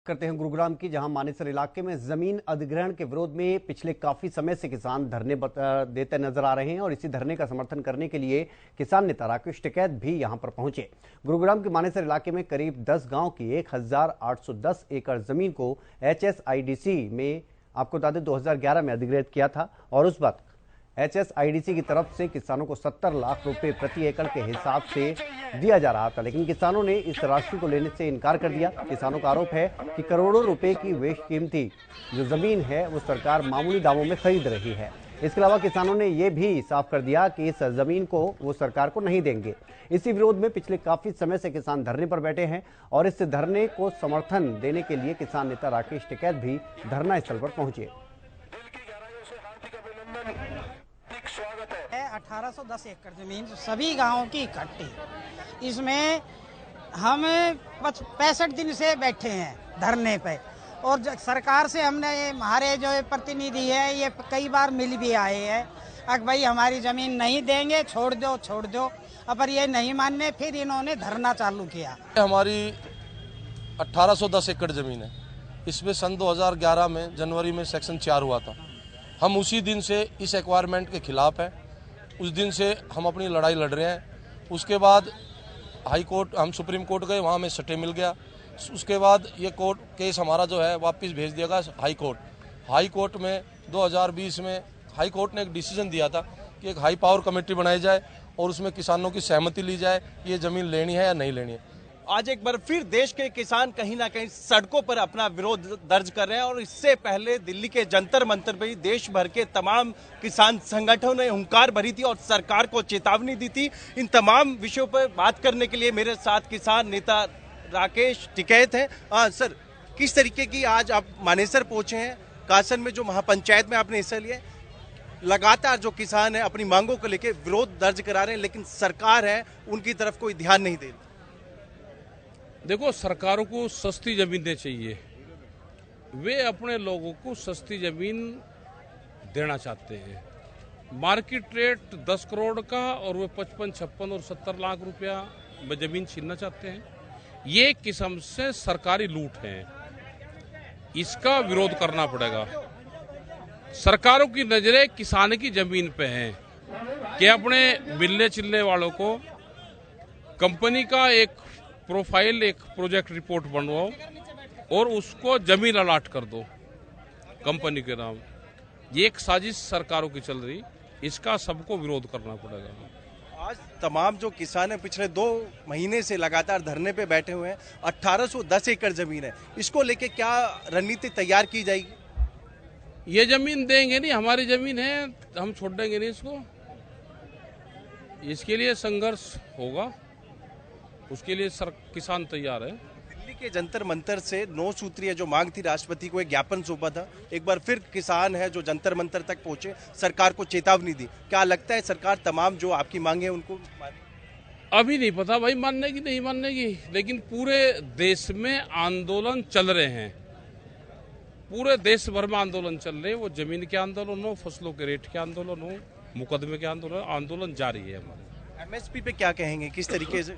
करते हैं गुरुग्राम की, जहां मानेसर इलाके में जमीन अधिग्रहण के विरोध में पिछले काफी समय से किसान धरने देते नजर आ रहे हैं और इसी धरने का समर्थन करने के लिए किसान नेता राकेश टिकैत भी यहां पर पहुंचे। गुरुग्राम के मानेसर इलाके में करीब 10 गांव की 1810 एकड़ जमीन को HSIDC में आपको बता दें 2011 में अधिग्रहित किया था और उस वक्त HSIDC की तरफ से किसानों को 70 लाख रुपए प्रति एकड़ के हिसाब से दिया जा रहा था, लेकिन किसानों ने इस राशि को लेने से इनकार कर दिया। किसानों का आरोप है कि करोड़ों रुपए की बेशकीमती जो जमीन है वो सरकार मामूली दामों में खरीद रही है। इसके अलावा किसानों ने यह भी साफ कर दिया कि इस जमीन को वो सरकार को नहीं देंगे। इसी विरोध में पिछले काफी समय से किसान धरने पर बैठे हैं और इस धरने को समर्थन देने के लिए किसान नेता राकेश टिकैत भी धरना स्थल पर पहुंचे। 1810 एकड़ जमीन सभी गांवों की इकट्ठी, इसमें हम 65 दिन से बैठे हैं धरने पे और सरकार से हमने हमारे जो प्रतिनिधि है ये कई बार मिल भी आए हैं कि भाई हमारी जमीन नहीं देंगे, छोड़ दो। पर ये नहीं मानने, फिर इन्होंने धरना चालू किया। हमारी 1810 एकड़ जमीन है, इसमें सन 2011 में जनवरी में सेक्शन 4 हुआ था। हम उसी दिन से इस एक्वायरमेंट के खिलाफ हैं, उस दिन से हम अपनी लड़ाई लड़ रहे हैं। उसके बाद हाई कोर्ट, हम सुप्रीम कोर्ट गए, वहाँ में स्टे मिल गया। उसके बाद ये कोर्ट केस हमारा जो है वापस भेज दिया गया हाई कोर्ट में 2020 में हाई कोर्ट ने एक डिसीजन दिया था कि एक हाई पावर कमेटी बनाई जाए और उसमें किसानों की सहमति ली जाए, ये ज़मीन लेनी है या नहीं लेनी है। आज एक बार फिर देश के किसान कहीं ना कहीं सड़कों पर अपना विरोध दर्ज कर रहे हैं और इससे पहले दिल्ली के जंतर मंतर पर देश भर के तमाम किसान संगठनों ने हुंकार भरी थी और सरकार को चेतावनी दी थी। इन तमाम विषयों पर बात करने के लिए मेरे साथ किसान नेता राकेश टिकैत हैं। सर, किस तरीके की आज आप मानेसर पहुंचे हैं, कासन में जो महापंचायत में आपने हिस्सा लिया, लगातार जो किसान है अपनी मांगों को लेकर विरोध दर्ज करा रहे हैं, लेकिन सरकार है उनकी तरफ कोई ध्यान नहीं दे रही। देखो, सरकारों को सस्ती जमीनें चाहिए, वे अपने लोगों को सस्ती जमीन देना चाहते हैं। मार्केट रेट 10 करोड़ का और वे 55, 56 और 70 लाख रुपया में जमीन छीनना चाहते हैं। ये किस्म से सरकारी लूट है, इसका विरोध करना पड़ेगा। सरकारों की नजरें किसान की जमीन पे हैं कि अपने मिलने चिलने वालों को कंपनी का एक प्रोफाइल, एक प्रोजेक्ट रिपोर्ट बनवाओ और उसको जमीन अलाट कर दो कंपनी के नाम। ये एक साजिश सरकारों की चल रही, इसका सबको विरोध करना पड़ेगा। आज तमाम जो किसान है पिछले 2 महीने से लगातार धरने पे बैठे हुए हैं। 1810 एकड़ जमीन है, इसको लेके क्या रणनीति तैयार की जाएगी? ये जमीन देंगे नहीं, हमारी जमीन है, हम छोड़ देंगे नहीं इसको। इसके लिए संघर्ष होगा, उसके लिए किसान तैयार है। दिल्ली के जंतर मंतर से 9 सूत्रीय जो मांग थी, राष्ट्रपति को एक ज्ञापन सौंपा था। एक बार फिर किसान है जो जंतर मंतर तक पहुंचे, सरकार को चेतावनी दी। क्या लगता है सरकार तमाम जो आपकी मांग है उनको अभी नहीं पता भाई मानने की नहीं मानने की, लेकिन पूरे देश में आंदोलन चल रहे हैं, पूरे देश भर में आंदोलन चल रहे हैं। वो जमीन के आंदोलन हो, फसलों के रेट के आंदोलन हो, मुकदमे के आंदोलन जारी है हमारे। MSP पे क्या कहेंगे, किस तरीके से?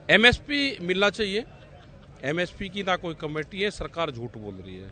MSP मिलना चाहिए। MSP की ना कोई कमेटी है, सरकार झूठ बोल रही है।